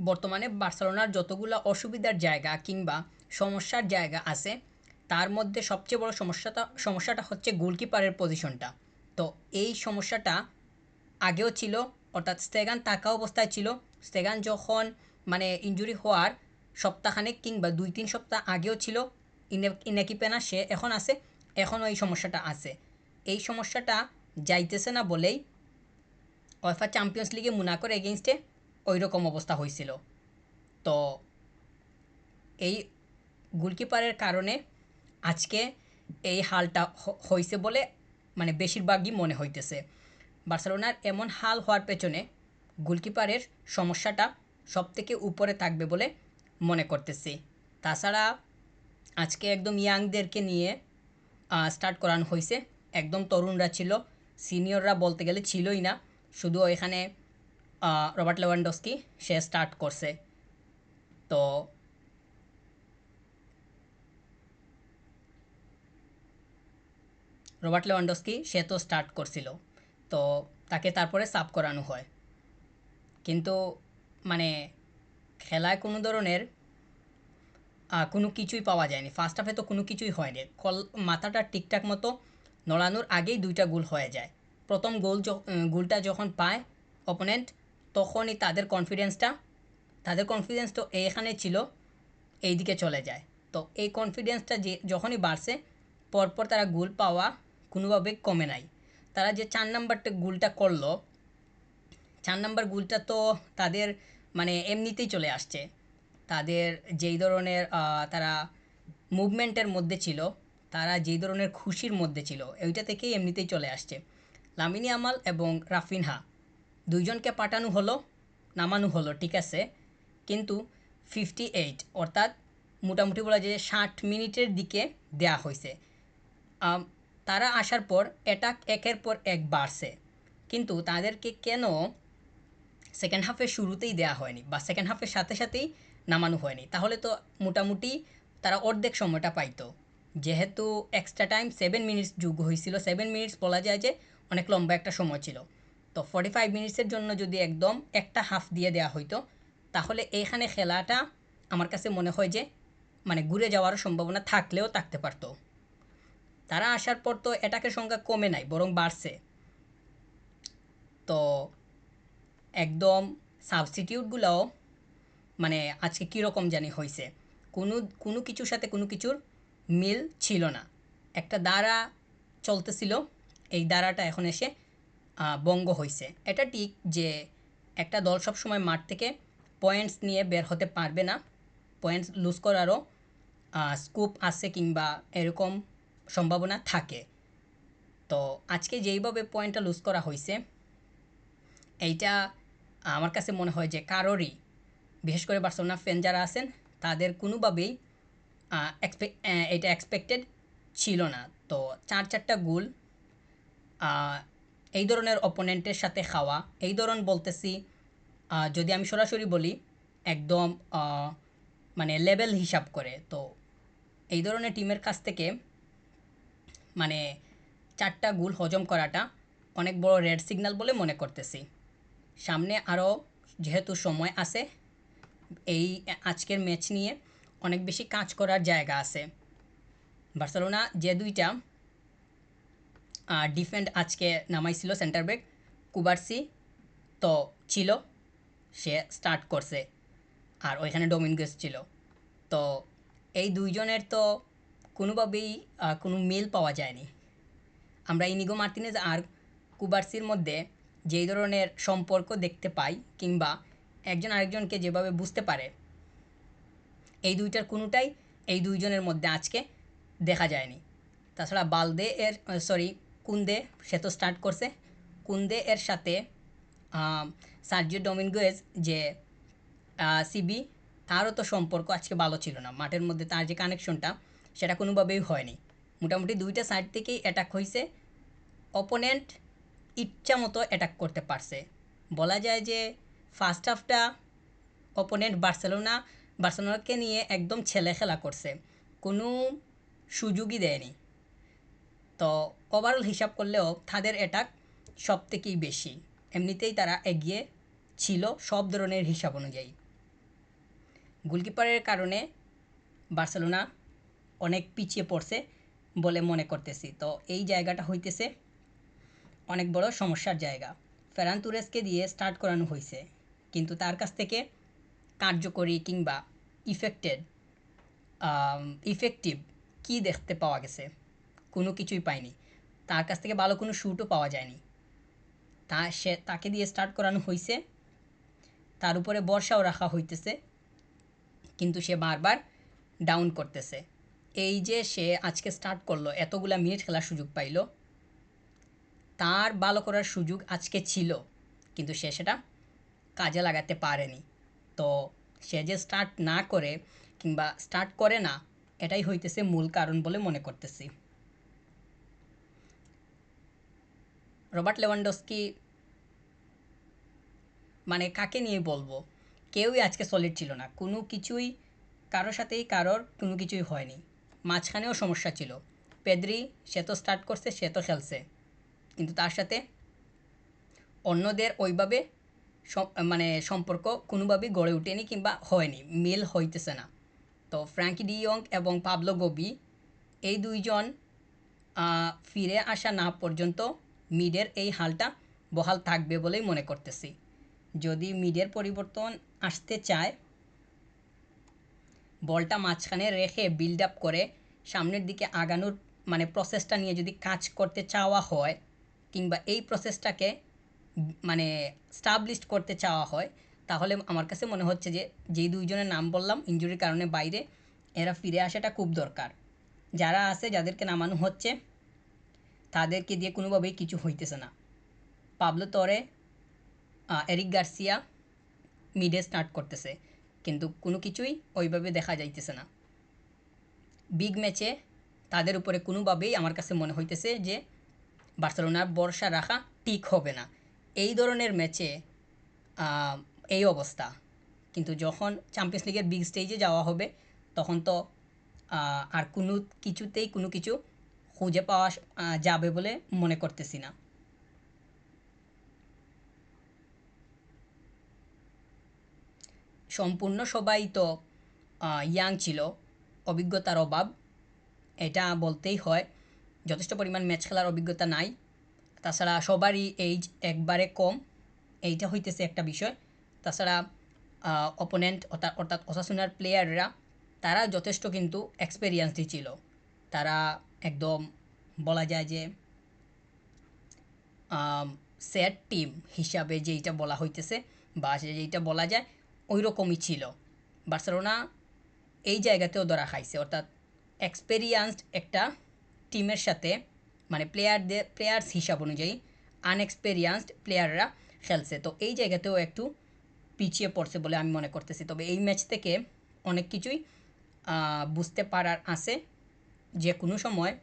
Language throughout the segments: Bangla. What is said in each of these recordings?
বর্তমানে বার্সেলোনার যতগুলা অসুবিধার জায়গা কিংবা সমস্যার জায়গা আছে, তার মধ্যে সবচেয়ে বড় সমস্যাটা হচ্ছে গোলকিপারের পজিশনটা। তো এই সমস্যাটা আগেও ছিল, অর্থাৎ স্টেগান থাকা অবস্থায় ছিল। স্টেগান যখন মানে ইনজুরি হওয়ার সপ্তাহখানেক কিংবা ২-৩ সপ্তাহ আগেও ছিল। ইনাকি পেনা সে এখন আছে, এখনও এই সমস্যাটা আছে। এই সমস্যাটা যাইতেছে না বলেই ওয়েফা চ্যাম্পিয়ন্স লিগে মুনাকোর এগেইনস্টে ওই রকম অবস্থা হয়েছিল। তো এই গোলকিপারের কারণে আজকে এই হালটা হয়েছে বলে মানে বেশিরভাগই মনে হইতেছে। বার্সেলোনার এমন হাল হওয়ার পেছনে গোলকিপারের সমস্যাটা সবথেকে উপরে থাকবে বলে মনে করতেছি। তাছাড়া আজকে একদম ইয়াংদেরকে নিয়ে স্টার্ট করানো হয়েছে। একদম তরুণরা ছিল, সিনিয়ররা বলতে গেলে ছিলই না। শুধু এখানে রবার্ট লেভানডস্কি সে স্টার্ট করছে। তো রবার্ট লেভানডস্কি সে তো স্টার্ট করছিল, তো তাকে তারপরে সাব করানো হয়। কিন্তু মানে খেলায় কোনো ধরনের কোনো কিছুই পাওয়া যায়নি। ফার্স্ট হাফে তো কোনো কিছুই হয়নি। মাথাটা ঠিকঠাক মতো নড়ানোর আগেই ২টা গোল হয়ে যায়। প্রথম গোলটা যখন পায় অপোনেন্ট, তখনই তাদের কনফিডেন্স তো এখানে ছিল, এই দিকে চলে যায়। তো এই কনফিডেন্সটা যখনই বাড়ছে, পরপর তারা গোল পাওয়া কোনোভাবে কমে নাই। তারা যে ৪ নাম্বারটা গোলটা করলো, ৪ নাম্বার গোলটা তো তাদের মানে এমনিতেই চলে আসছে। তাদের যেই ধরনের তারা মুভমেন্টের মধ্যে ছিল, তারা যেই ধরনের খুশির মধ্যে ছিল, ওইটা থেকেই এমনিতেই চলে আসছে। লামিন ইয়ামাল এবং রাফিনহা দুইজনকে পাঠানো হলো, নামানো হলো, ঠিক আছে। কিন্তু 58 অর্থাৎ মোটামুটি বলা যায় ৬০ মিনিটের দিকে দেয়া হয়েছে। তারা আসার পর অ্যাটাক একের পর এক বাড়ছে, কিন্তু তাদেরকে কেন সেকেন্ড হাফের শুরুতেই দেওয়া হয়নি বা সেকেন্ড হাফের সাথে সাথেই নামানো হয়নি? তাহলে তো মোটামুটি তারা অর্ধেক সময়টা পাইতো। যেহেতু এক্সট্রা টাইম 7 মিনিটস যোগ হয়েছিল, 7 মিনিটস বলা যায় যে অনেক লম্বা একটা সময় ছিল। তো 45 মিনিটসের জন্য যদি একদম একটা হাফ দিয়ে দেওয়া হইতো, তাহলে এইখানে খেলাটা আমার কাছে মনে হয় যে মানে ঘুরে যাওয়ার সম্ভাবনা থাকলেও থাকতে পারতো। তারা আসার পর তো অ্যাটাকের সংখ্যা কমে নাই, বরং বাড়ছে। তো একদম সাবস্টিটিউটগুলোও মানে আজকে কীরকম জানি হয়েছে, কোনো কোনো কিছুর সাথে কোনো কিছুর মিল ছিল না। একটা দ্বারা চলতেছিল, এই দ্বারাটা এখন এসে বঙ্গ হয়েছে। এটা ঠিক যে একটা দল সবসময় মাঠ থেকে পয়েন্টস নিয়ে বের হতে পারবে না, পয়েন্টস লুজ করারও স্কোপ আছে কিংবা এরকম সম্ভাবনা থাকে। তো আজকে যেইভাবে পয়েন্টটা লুজ করা হয়েছে, এইটা আমার কাছে মনে হয় যে কারোরই, বিশেষ করে বার্সেলোনা ফ্যান যারা আছেন, তাদের কোনোভাবেই এটা এক্সপেক্টেড ছিল না। তো ৪টা গোল এই ধরনের অপোনেন্টের সাথে খাওয়া, এই ধরন বলতেছি, যদি আমি সরাসরি বলি একদম মানে লেভেল হিসাব করে, তো এই ধরনের টিমের কাছ থেকে মানে ৪টা গোল হজম করাটা অনেক বড় রেড সিগন্যাল বলে মনে করতেছি। সামনে আরও যেহেতু সময় আছে, এই আজকের ম্যাচ নিয়ে অনেক বেশি কাজ করার জায়গা আছে। বার্সেলোনা যে ২টা ডিফেন্ড আজকে নামাইছিল, সেন্টার ব্যাক কুবার্সি তো ছিল, সে স্টার্ট করছে, আর ওইখানে ডোমিনগোস ছিল। তো এই দুইজনের তো কোনোভাবেই কোনো মিল পাওয়া যায়নি। আমরা ইনিগো মার্তিনেজ আর কুবার্সির মধ্যে যেই ধরনের সম্পর্ক দেখতে পাই কিংবা একজন আরেকজনকে যেভাবে বুঝতে পারে, এই দুইটার কোনোটাই এই দুইজনের মধ্যে আজকে দেখা যায়নি। তাছাড়া কুন্দে সে তো স্টার্ট করছে। কুন্দে এর সাথে সার্জিও ডোমিঙ্গুয়েজ যে সিবি, তারও তো সম্পর্ক আজকে ভালো ছিল না। মাঠের মধ্যে তার যে কানেকশনটা, সেটা কোনোভাবেই হয়নি। মোটামুটি দুইটা সাইড থেকেই অ্যাটাক হয়েছে, অপোনেন্ট ইচ্ছা মতো অ্যাটাক করতে পারছে। বলা যায় যে ফার্স্ট হাফটা অপোনেন্ট বার্সেলোনাকে নিয়ে একদম ছেলে খেলা করছে, কোনো সুযোগই দেয়নি। তো ওভারঅল হিসাব করলেও তাদের অ্যাটাক সব থেকেই বেশি, এমনিতেই তারা এগিয়ে ছিল সব ধরনের হিসাব অনুযায়ী। গোলকিপারের কারণে বার্সেলোনা অনেক পিছিয়ে পড়ছে বলে মনে করতেছি। তো এই জায়গাটা হইতেছে অনেক বড় সমস্যার জায়গা। ফেরান তুরেসকে দিয়ে স্টার্ট করানো হয়েছে, কিন্তু তার কাছ থেকে কার্যকরী কিংবা ইফেক্টেড ইফেক্টিভ কী দেখতে পাওয়া গেছে? কোনো কিছুই পাইনি। তার কাছ থেকে ভালো কোনো শ্যুটও পাওয়া যায়নি। তাকে দিয়ে স্টার্ট করানো হয়েছে, তার উপরে ভরসাও রাখা হইতেছে, কিন্তু সে বারবার ডাউন করতেছে। এই যে সে আজকে স্টার্ট করলো, এতগুলা মিনিট খেলার সুযোগ পাইল, তার ভালো করার সুযোগ আজকে ছিল, কিন্তু সে সেটা কাজে লাগাতে পারেনি। তো সে যে স্টার্ট না করে কিংবা স্টার্ট করে না, এটাই হইতেছে মূল কারণ বলে মনে করতেছি। রবার্ট লেভানডস্কি মানে কাকে নিয়ে বলবো, কেউই আজকে সলিড ছিল না, কোনো কিছুই কারোর সাথেই কারোর কোনো কিছুই হয়নি। মাঝখানেও সমস্যা ছিল। পেদ্রি সে তো স্টার্ট করছে, সে তো খেলছে, কিন্তু তার সাথে অন্যদের ওইভাবে মানে সম্পর্ক কোনোভাবেই গড়ে ওঠেনি কিংবা হয়নি, মিল হইতেছে না। তো ফ্র্যাঙ্কি ডি ইয়ং এবং পাবলো গোবি এই দুইজন ফিরে আসা না পর্যন্ত মিডের এই হালটা বহাল থাকবে বলেই মনে করতেছি। যদি মিডের পরিবর্তন আসতে চায়, বলটা মাঝখানে রেখে বিল্ড আপ করে সামনের দিকে আগানোর মানে প্রসেসটা নিয়ে যদি কাজ করতে চাওয়া হয়, কিংবা এই প্রসেসটাকে মানে স্টাবলিশড করতে চাওয়া হয়, তাহলে আমার কাছে মনে হচ্ছে যে যেই দুইজনের নাম বললাম ইনজুরির কারণে বাইরে, এরা ফিরে আসাটা খুব দরকার। যারা আছে, যাদেরকে নামানো হচ্ছে, তাদেরকে দিয়ে কোনোভাবেই কিছু হইতেছে না। পাবলো তরে, এরিক গার্সিয়া মিডে স্টার্ট করতেছে, কিন্তু কোনো কিছুই ওইভাবে দেখা যাইতেছে না। বিগ ম্যাচে তাদের উপরে কোনোভাবেই আমার কাছে মনে হইতেছে যে বার্সেলোনার ভরসা রাখা ঠিক হবে না। এই ধরনের ম্যাচে এই অবস্থা, কিন্তু যখন চ্যাম্পিয়ন্স লিগের বিগ স্টেজে যাওয়া হবে, তখন তো আর কোনো কিছুতেই কোনো কিছু খুঁজে পাওয়া যাবে বলে মনে করতেছি না। সম্পূর্ণ সবাই তো ইয়াং ছিল, অভিজ্ঞতার অভাব, এটা বলতেই হয়। যথেষ্ট পরিমাণ ম্যাচ খেলার অভিজ্ঞতা নাই, তাছাড়া সবারই এইজ একবারে কম, এইটা হইতেছে একটা বিষয়। তাছাড়া অপোনেন্ট অর্থাৎ ওসাসুনার প্লেয়াররা, তারা যথেষ্ট কিন্তু এক্সপেরিয়েন্সডই ছিল। তারা একদম বলা যায় যে সেট টিম হিসাবে যেইটা বলা হইতেছে বা যেইটা বলা যায় ওই রকমই ছিল। বার্সেলোনা এই জায়গাতেও ধরা খাইছে, অর্থাৎ এক্সপেরিয়েন্সড একটা টিমের সাথে মানে প্লেয়ার্স হিসাব অনুযায়ী আনএক্সপেরিয়েন্সড প্লেয়াররা খেলছে। তো এই জায়গাতেও একটু পিছিয়ে পড়ছে বলে আমি মনে করতেছি। তবে এই ম্যাচ থেকে অনেক কিছুই বুঝতে পারার আছে, যে কোনো সময়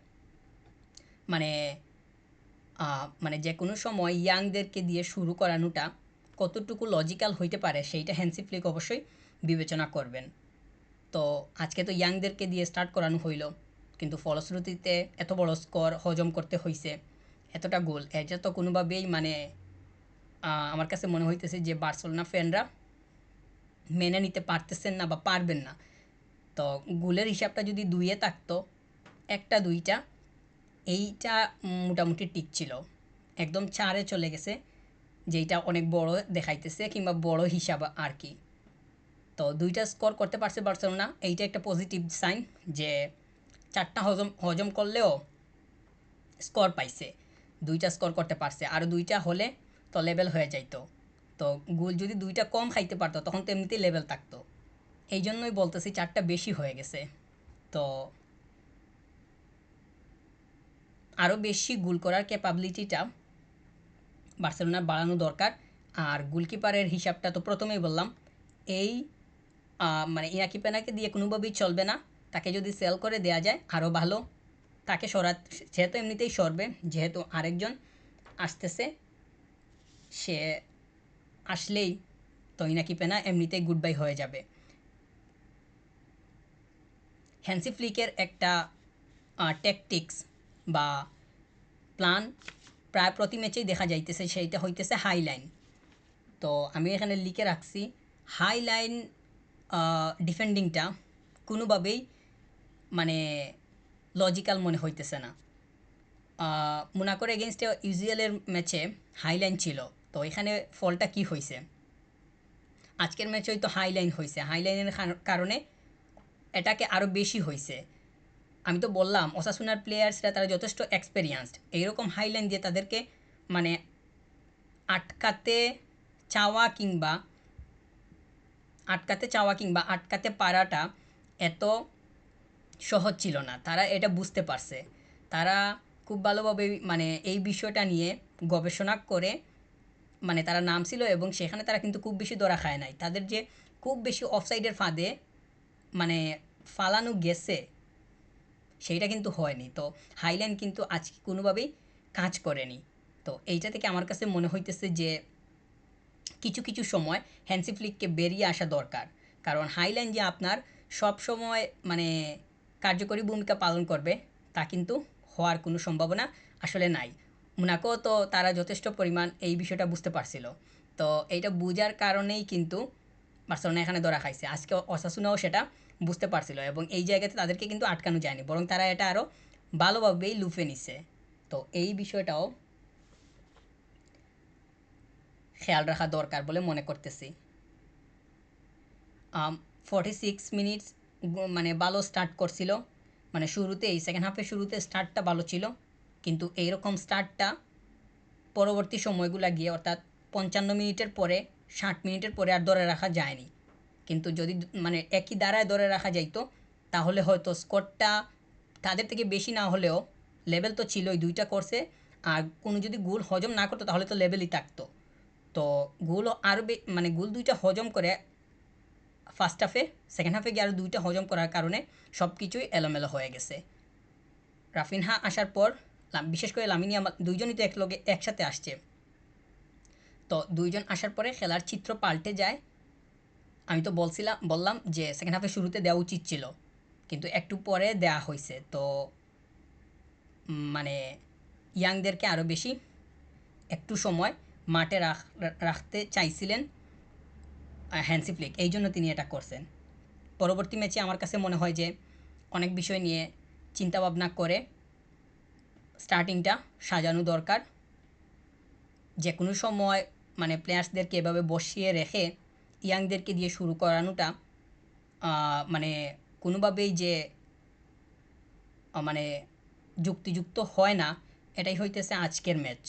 মানে যে কোনো সময় ইয়াংদেরকে দিয়ে শুরু করানোটা কতটুকু লজিক্যাল হইতে পারে, সেইটা হ্যান্সি ফ্লিক অবশ্যই বিবেচনা করবেন। তো আজকে তো ইয়াংদেরকে দিয়ে স্টার্ট করানো হইল, কিন্তু ফলশ্রুতিতে এত বড় স্কোর হজম করতে হয়েছে, এতটা গোল, এটা তো কোনোভাবেই মানে আমার কাছে মনে হইতেছে যে বার্সেলোনা ফ্যানরা মেনে নিতে পারতেছেন না বা পারবেন না। তো গোলের হিসাবটা যদি দুইয়ে থাকতো, একটা দুইটা, এইটা মোটামুটি ঠিক ছিল। একদম চারে চলে গেছে, যেইটা অনেক বড় দেখাইতেছে কিংবা বড় হিসাব আর কি। তো দুইটা স্কোর করতে পারছে বার্সেলোনা, এইটা একটা পজিটিভ সাইন যে চারটা হজম করলেও স্কোর পাইছে, দুইটা স্কোর করতে পারছে, আরও দুইটা হলে তো লেভেল হয়ে যাইতো। তো গোল যদি দুইটা কম খাইতে পারতো, তখন তো এমনিতেই লেভেল থাকতো। এই জন্যই বলতেছি চারটা বেশি হয়ে গেছে। তো আরও বেশি গোল করার ক্যাপাবিলিটিটা বার্সেলোনার বাড়ানো দরকার। আর গোলকিপারের হিসাবটা তো প্রথমেই বললাম, এই মানে ইনাকি পেনাকে দিয়ে কোনোভাবেই চলবে না। তাকে যদি সেল করে দেওয়া যায় আরও ভালো। তাকে সে তো এমনিতেই সরবে, যেহেতু আরেকজন আসতেছে, সে আসলেই তো ইনাকি পেনা এমনিতেই গুড বাই হয়ে যাবে। হ্যান্সি ফ্লিকের একটা ট্যাকটিক্স বা প্ল্যান প্রায় প্রতি ম্যাচেই দেখা যাইতেছে, সেইটা হইতেছে হাই লাইন। তো আমি এখানে লিখে রাখছি, হাই লাইন ডিফেন্ডিংটা কোনোভাবেই মানে লজিক্যাল মনে হইতেছে না। মোনাকোর এগেনস্টে ইউজিএলের ম্যাচে হাইলাইন ছিল, তো এখানে ফলটা কি হয়েছে? আজকের ম্যাচে হয়তো হাইলাইন হয়েছে, হাইলাইনের কারণে এটাকে আরও বেশি হয়েছে। আমি তো বললাম ওসাসুনার প্লেয়ার্সরা তারা যথেষ্ট এক্সপেরিয়েন্সড, এইরকম হাইলাইন দিয়ে তাদেরকে মানে আটকাতে চাওয়া কিংবা আটকাতে পারাটা এত সহজ ছিল না। তারা এটা বুঝতে পারছে, তারা খুব ভালোভাবে মানে এই বিষয়টা নিয়ে গবেষণা করে মানে তারা নামছিল এবং সেখানে তারা কিন্তু খুব বেশি ধরা খায় নাই। তাদের যে খুব বেশি অফসাইডের ফাঁদে মানে ফালানো গেছে সেইটা কিন্তু হয়নি। তো হাইলাইন কিন্তু আজকে কোনোভাবেই কাজ করেনি। তো এইটা থেকে আমার কাছে মনে হইতেছে যে কিছু কিছু সময় হ্যান্সি ফ্লিককে বেরিয়ে আসা দরকার, কারণ হাইলাইন যে আপনার সব সময় মানে কার্যকরী ভূমিকা পালন করবে তা কিন্তু হওয়ার কোনো সম্ভাবনা আসলে নাই। মোনাকো তো তারা যথেষ্ট পরিমাণ এই বিষয়টা বুঝতে পারছিল, তো এইটা বোঝার কারণেই কিন্তু বার্সেলোনা এখানে ধরা খাইছে। আজকে ওসাসুনাও সেটা বুঝতে পারছিল এবং এই জায়গাতে তাদেরকে কিন্তু আটকানো যায়নি, বরং তারা এটা আরও ভালোভাবেই লুফে নিছে। তো এই বিষয়টাও খেয়াল রাখা দরকার বলে মনে করতেছি। 46 মিনিটস মানে ভালো স্টার্ট করছিল, মানে শুরুতেই সেকেন্ড হাফের শুরুতে স্টার্টটা ভালো ছিল, কিন্তু এইরকম স্টার্টটা পরবর্তী সময়গুলো গিয়ে অর্থাৎ 55 মিনিটের পরে 60 মিনিটের পরে আর ধরে রাখা যায়নি। কিন্তু যদি মানে একই দ্বারায় ধরে রাখা যাইতো তাহলে হয়তো স্কোরটা তাদের থেকে বেশি না হলেও লেভেল তো ছিলই, দুইটা করছে, আর কোনো যদি গোল হজম না করতো তাহলে তো লেভেলই থাকতো। তো গোল আরও মানে গোল দুইটা হজম করে ফার্স্ট হাফে সেকেন্ড হাফে গিয়ে আরও দুইটা হজম করার কারণে সব কিছুই এলোমেলো হয়ে গেছে। রাফিনহা আসার পর বিশেষ করে লামিনী ইয়ামাল দুইজনই তো একসাথে আসছে, তো দুইজন আসার পরে খেলার চিত্র পাল্টে যায়। আমি তো বললাম যে সেকেন্ড হাফের শুরুতে দেওয়া উচিত ছিল, কিন্তু একটু পরে দেওয়া হয়েছে। তো মানে ইয়াংদেরকে আরও বেশি একটু সময় মাঠে রাখতে চাইছিলেন হ্যান্সি ফ্লিক, এই জন্য তিনি এটা করছেন। পরবর্তী ম্যাচে আমার কাছে মনে হয় যে অনেক বিষয় নিয়ে চিন্তাভাবনা করে স্টার্টিংটা সাজানো দরকার। যে কোনো সময় মানে প্লেয়ার্সদেরকে এভাবে বসিয়ে রেখে ইয়াংদেরকে দিয়ে শুরু করানোটা মানে কোনোভাবেই যে মানে যুক্তিযুক্ত হয় না, এটাই হইতেছে আজকের ম্যাচ।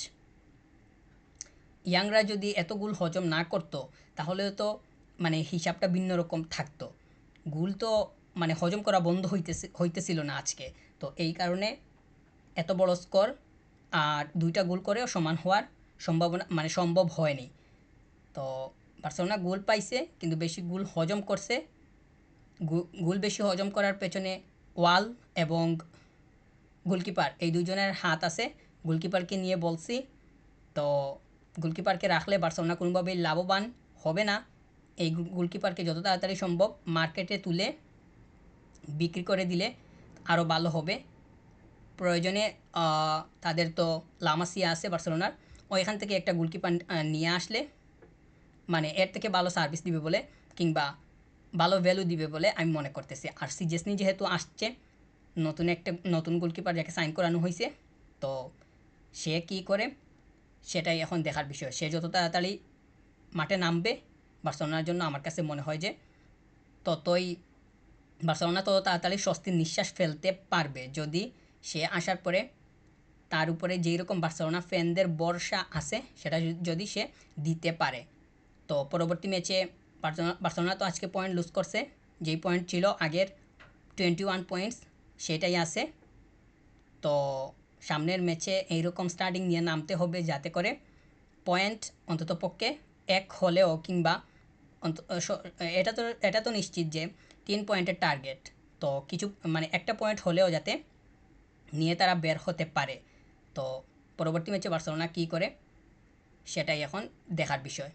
ইয়াংরা যদি এত গোল হজম না করতো তাহলে তো মানে হিসাবটা ভিন্ন রকম থাকতো। গোল তো মানে হজম করা বন্ধ হইতেছিল না আজকে, তো এই কারণে এত বড় স্কোর আর দুইটা গোল করেও সমান হওয়ার সম্ভাবনা মানে সম্ভব হয়নি। তো বার্সেলোনা গোল পাইছে কিন্তু বেশি গোল হজম করছে। গোল বেশি হজম করার পেছনে ওয়াল এবং গোলকিপার এই দুজনের হাত আছে। গোলকিপারকে নিয়ে বলছি, তো গোলকিপারকে রাখলে বার্সেলোনা কোনোভাবেই লাভবান হবে না। এই গোলকিপারকে যত তাড়াতাড়ি সম্ভব মার্কেটে তুলে বিক্রি করে দিলে আরও ভালো হবে। প্রয়োজনে তাদের তো লামাসিয়া আছে বার্সেলোনার, ওইখান থেকে একটা গোলকিপার নিয়ে আসলে মানে এর থেকে ভালো সার্ভিস দিবে বলে কিংবা ভালো ভ্যালু দিবে বলে আমি মনে করতেছি। আর সিজেসনি যেহেতু আসছে, নতুন গোলকিপার যাকে সাইন করানো হয়েছে, তো সে কী করে সেটাই এখন দেখার বিষয়। সে যত তাড়াতাড়ি মাঠে নামবে বার্সেলোনার জন্য আমার কাছে মনে হয় যে ততই বার্সেলোনা তত তাড়াতাড়ি স্বস্তির নিঃশ্বাস ফেলতে পারবে যদি সে আসার পরে তার উপরে যেই রকম বার্সেলোনা ফ্যানদের ভরসা আছে সেটা যদি সে দিতে পারে। তো পরবর্তী ম্যাচে বার্সেলোনা তো আজকে পয়েন্ট লুজ করছে, যেই পয়েন্ট ছিল আগের 21 পয়েন্টস সেটাই আছে। তো সামনের ম্যাচে এইরকম স্টার্টিং নিয়ে নামতে হবে যাতে করে পয়েন্ট অন্ততপক্ষে এক হলেও কিংবা এটা তো নিশ্চিত যে 3 পয়েন্টের টার্গেট, তো কিছু মানে একটা পয়েন্ট হলেও যাতে নিয়ে তারা বের হতে পারে। তো পরবর্তী ম্যাচে বার্সেলোনা কী করে সেটাই এখন দেখার বিষয়।